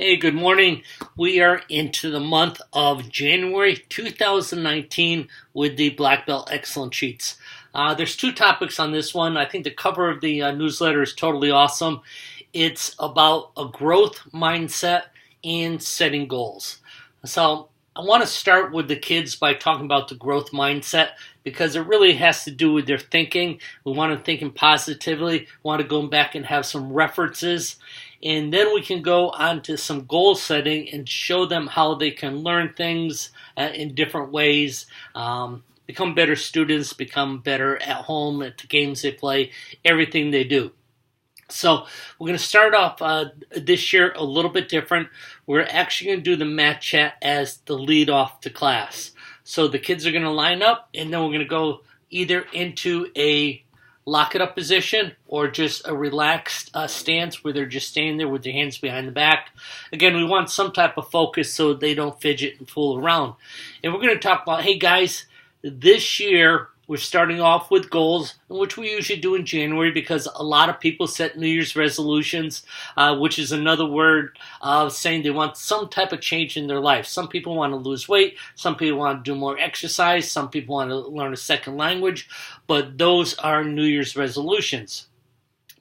Hey, good morning. We are into the month of January 2019 with the Black Belt Excellent Sheets. There's two topics on this one. I think the cover of the newsletter is totally awesome. It's about a growth mindset and setting goals. So I want to start with the kids by talking about the growth mindset because it really has to do with their thinking. We want to think positively. We want to go back and have some references. And then we can go on to some goal setting and show them how they can learn things in different ways, become better students, become better at home, at the games they play, everything they do. So we're going to start off this year a little bit different. We're actually going to do the math chat as the lead off to class. So the kids are going to line up, and then we're going to go either into a lock it up position or just a relaxed stance where they're just standing there with their hands behind the back. Again, we want some type of focus so they don't fidget and fool around. And we're going to talk about, hey guys, this year we're starting off with goals, which we usually do in January because a lot of people set New Year's resolutions, which is another word of saying they want some type of change in their life. Some people want to lose weight. Some people want to do more exercise. Some people want to learn a second language. But those are New Year's resolutions.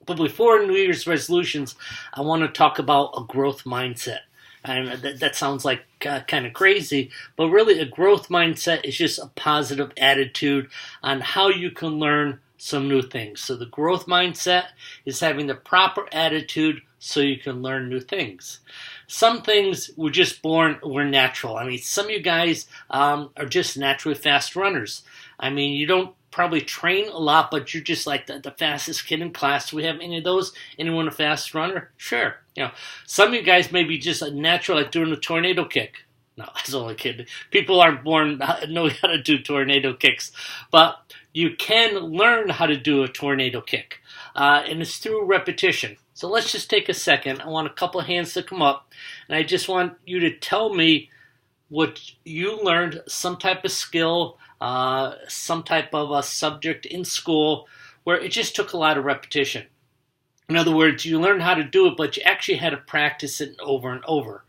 But before New Year's resolutions, I want to talk about a growth mindset. And that sounds like kind of crazy, but really a growth mindset is just a positive attitude on how you can learn some new things. So the growth mindset is having the proper attitude so you can learn new things. Some things we're just born, we're natural. I mean, some of you guys are just naturally fast runners. I mean, you don't probably train a lot, but you're just like the fastest kid in class. Do we have any of those? Anyone a fast runner? Sure. You know, some of you guys may be just a natural at doing a tornado kick. No, that's only kidding. People aren't born knowing how to do tornado kicks, but you can learn how to do a tornado kick, and it's through repetition. So let's just take a second. I want a couple of hands to come up, and I just want you to tell me what you learned, some type of skill, some type of a subject in school where it just took a lot of repetition. In other words, you learned how to do it, but you actually had to practice it over and over.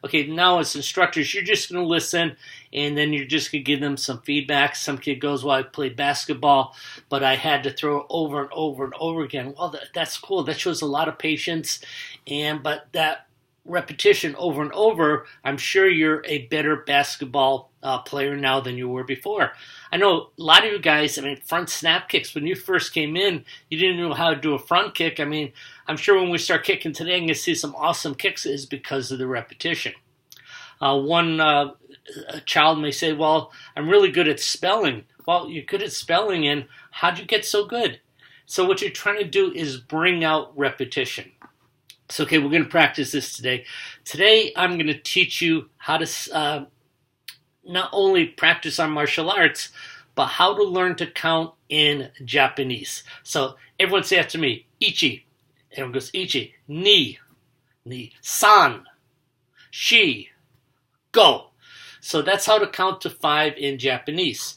Okay, now as instructors, you're just going to listen, and then you're just going to give them some feedback. Some kid goes, well, I played basketball, but I had to throw it over and over and over again. Well, that's cool. That shows a lot of patience, but that repetition over and over, I'm sure you're a better basketball player now than you were before. I know a lot of you guys, front snap kicks, when you first came in, you didn't know how to do a front kick. I'm sure when we start kicking today, I'm going to see some awesome kicks is because of the repetition. One child may say, well, I'm really good at spelling. Well, you're good at spelling, and how'd you get so good? So what you're trying to do is bring out repetition. So, okay, we're going to practice this today. Today, I'm going to teach you how to not only practice our martial arts, but how to learn to count in Japanese. So, everyone say after me, ichi. Everyone goes, ichi. Ni. San. Shi. Go. So, that's how to count to 5 in Japanese.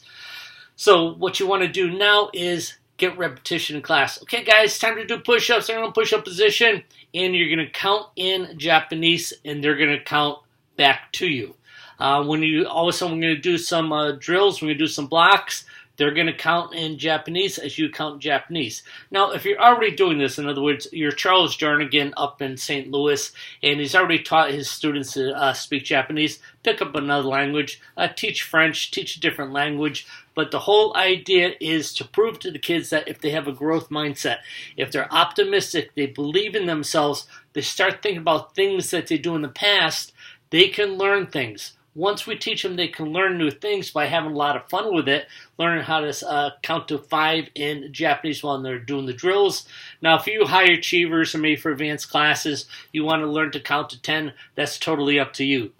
So, what you want to do now is get repetition in class. Okay, guys, time to do push-ups. They're in push-up position, and you're going to count in Japanese, and they're going to count back to you. When you all of a sudden, we're going to do some drills. We're going to do some blocks. They're going to count in Japanese as you count in Japanese. Now, if you're already doing this, in other words, you're Charles Jernigan up in St. Louis, and he's already taught his students to speak Japanese, pick up another language, teach French, teach a different language. But the whole idea is to prove to the kids that if they have a growth mindset, if they're optimistic, they believe in themselves, they start thinking about things that they do in the past, they can learn things. Once we teach them, they can learn new things by having a lot of fun with it, learning how to count to 5 in Japanese while they're doing the drills. Now, if you high achievers or maybe for advanced classes, you want to learn to count to 10, that's totally up to you.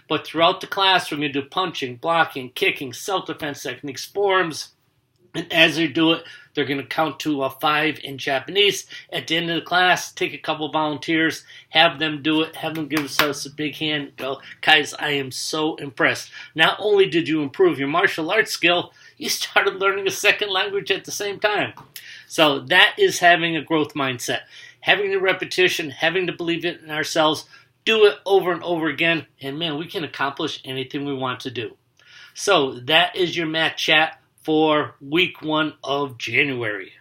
But throughout the class, we're going to do punching, blocking, kicking, self-defense techniques, forms. And as they do it, they're going to count to 5 in Japanese. At the end of the class, take a couple volunteers, have them do it, have them give themselves a big hand. Go, guys, I am so impressed. Not only did you improve your martial arts skill, you started learning a second language at the same time. So that is having a growth mindset. Having the repetition, having to believe it in ourselves, do it over and over again, and man, we can accomplish anything we want to do. So that is your math chat for week 1 of January.